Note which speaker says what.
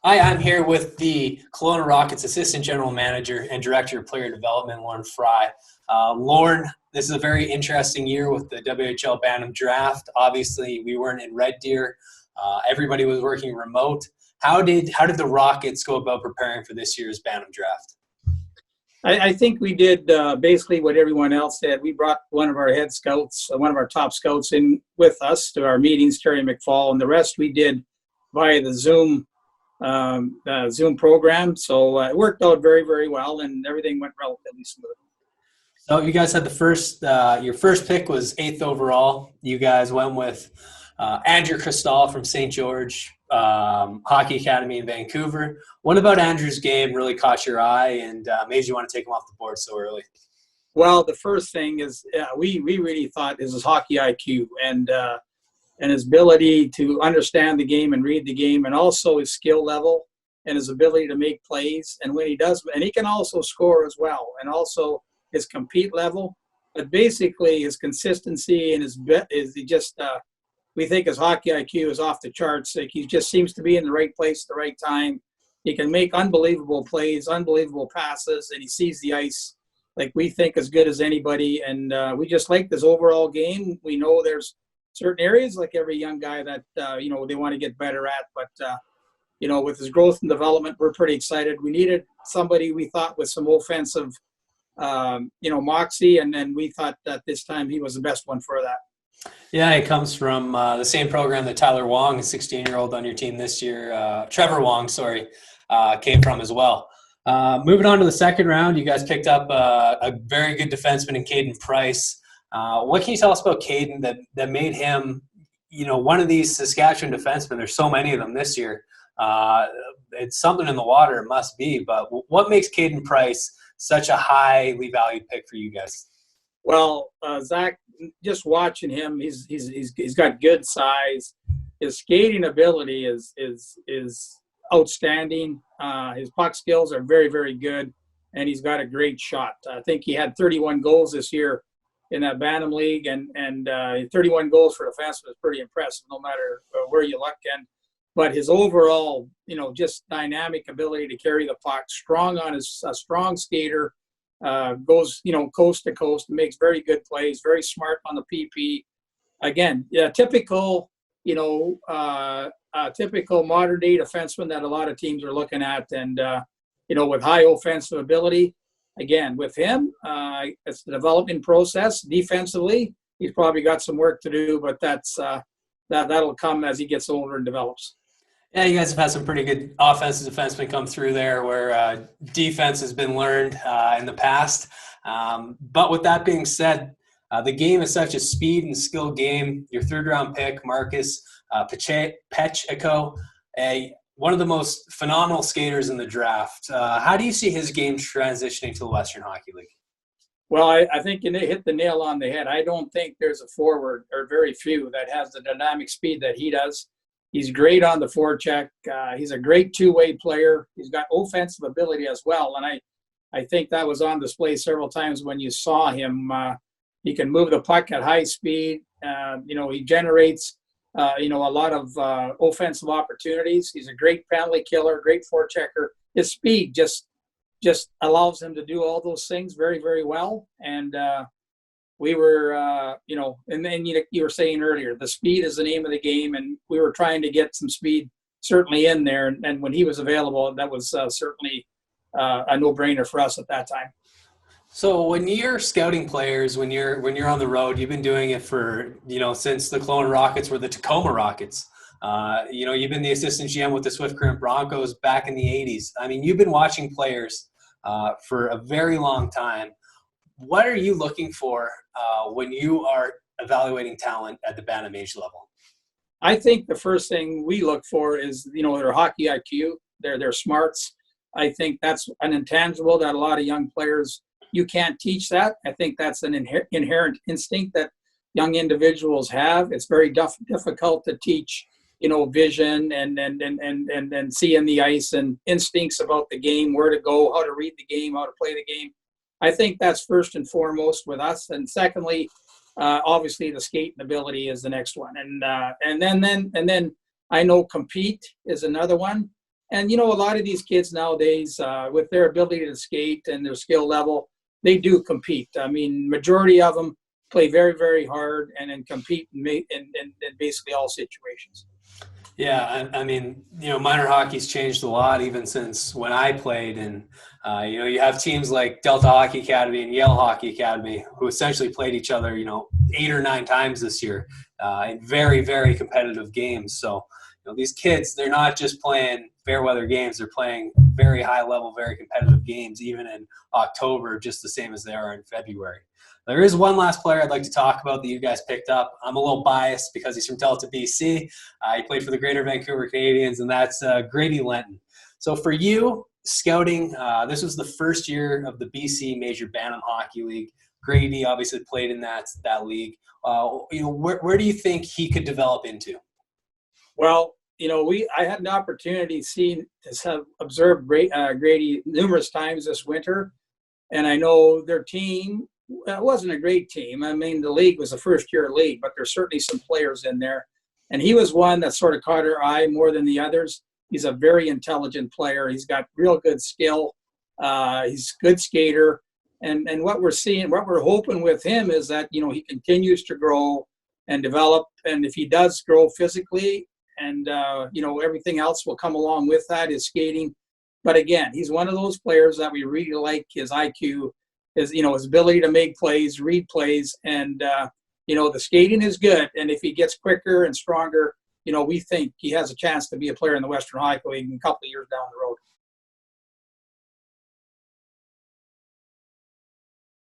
Speaker 1: Hi, I'm here with the Kelowna Rockets Assistant General Manager and Director of Player Development, Lorne Frey. Lorne, this is a very interesting year with the WHL Bantam Draft. Obviously, we weren't in Red Deer. Everybody was working remote. How did the Rockets go about preparing for this year's Bantam Draft?
Speaker 2: I think we did basically what everyone else did. We brought one of our head scouts, one of our top scouts in with us to our meetings, Terry McFall, and the rest we did via the Zoom program. So it worked out very, very well, and everything went relatively smooth.
Speaker 1: So you guys had your first pick was 8th overall. You guys went with Andrew Cristal from St. George Hockey Academy in Vancouver. What about Andrew's game really caught your eye and made you want to take him off the board so early?
Speaker 2: Well, the first thing is we really thought is his hockey IQ and his ability to understand the game and read the game, and also his skill level and his ability to make plays. And when he does, and he can also score as well, and also his compete level. But basically, his consistency and we think his hockey IQ is off the charts. Like, he just seems to be in the right place at the right time. He can make unbelievable plays, unbelievable passes, and he sees the ice like we think as good as anybody. And we just like this overall game. We know there's certain areas, like every young guy, that they want to get better at. But with his growth and development, we're pretty excited. We needed somebody, we thought, with some offensive, moxie, and then we thought that this time he was the best one for that.
Speaker 1: Yeah, he comes from the same program that Tyler Wong, a 16-year-old on your team this year, Trevor Wong, came from as well. Moving on to the second round, you guys picked up a very good defenseman in Caden Price. What can you tell us about Caden that made him, one of these Saskatchewan defensemen? There's so many of them this year. It's something in the water, it must be. But what makes Caden Price such a highly valued pick for you guys?
Speaker 2: Well, Zach, just watching him, he's got good size. His skating ability is outstanding. His puck skills are very, very good, and he's got a great shot. I think he had 31 goals this year in that Bantam League, and 31 goals for a defenseman is pretty impressive, no matter where you look. But his overall, just dynamic ability to carry the puck, a strong skater, goes, coast to coast, makes very good plays, very smart on the PP. Again, typical modern day defenseman that a lot of teams are looking at, and with high offensive ability. Again, with him, it's the development process. Defensively, he's probably got some work to do, but that'll come as he gets older and develops.
Speaker 1: Yeah, you guys have had some pretty good offensive defensemen come through there where defense has been learned in the past. But with that being said, the game is such a speed and skill game. Your third-round pick, Marcus Petchko, one of the most phenomenal skaters in the draft. How do you see his game transitioning to the Western Hockey League?
Speaker 2: Well, I think you hit the nail on the head. I don't think there's a forward, or very few, that has the dynamic speed that he does. He's great on the forecheck. He's a great two-way player. He's got offensive ability as well. And I think that was on display several times when you saw him. He can move the puck at high speed. He generates, a lot of offensive opportunities. He's a great penalty killer, great forechecker. His speed just allows him to do all those things very, very well. And we were, and then you were saying earlier, the speed is the name of the game, and we were trying to get some speed certainly in there. And when he was available, that was certainly a no-brainer for us at that time.
Speaker 1: So when you're scouting players, when you're on the road, you've been doing it for, since the Kelowna Rockets were the Tacoma Rockets. You've been the assistant GM with the Swift Current Broncos back in the 80s. I mean, you've been watching players for a very long time. What are you looking for when you are evaluating talent at the Bantam age level?
Speaker 2: I think the first thing we look for is, their hockey IQ, their smarts. I think that's an intangible that a lot of young players, you can't teach that. I think that's an inherent instinct that young individuals have. It's very difficult to teach, vision and seeing the ice and instincts about the game, where to go, how to read the game, how to play the game. I think that's first and foremost with us. And secondly, obviously the skating ability is the next one. And then I know compete is another one. And, a lot of these kids nowadays, with their ability to skate and their skill level, they do compete. I mean, majority of them play very, very hard and compete in basically all situations.
Speaker 1: Yeah, I mean, minor hockey's changed a lot even since when I played, and you have teams like Delta Hockey Academy and Yale Hockey Academy who essentially played each other, 8 or 9 times this year in very, very competitive games. So, these kids, they're not just playing fair weather games; they're playing very high level, very competitive games, even in October, just the same as they are in February. There is one last player I'd like to talk about that you guys picked up. I'm a little biased because he's from Delta, BC. He played for the Greater Vancouver Canadians, and that's Grady Linton. So for you, scouting, this was the first year of the BC Major Bantam Hockey League. Grady obviously played in that league. Where do you think he could develop into?
Speaker 2: Well, I had an opportunity to observe Grady numerous times this winter, and I know their team. It wasn't a great team. I mean, the league was a first-year league, but there's certainly some players in there. And he was one that sort of caught our eye more than the others. He's a very intelligent player. He's got real good skill. He's a good skater. And what we're hoping with him is that, he continues to grow and develop. And if he does grow physically and, everything else will come along with that, his skating. But again, he's one of those players that we really like. His IQ, his ability to make plays, read plays, and the skating is good. And if he gets quicker and stronger, we think he has a chance to be a player in the Western Hockey League in a couple of years down the road.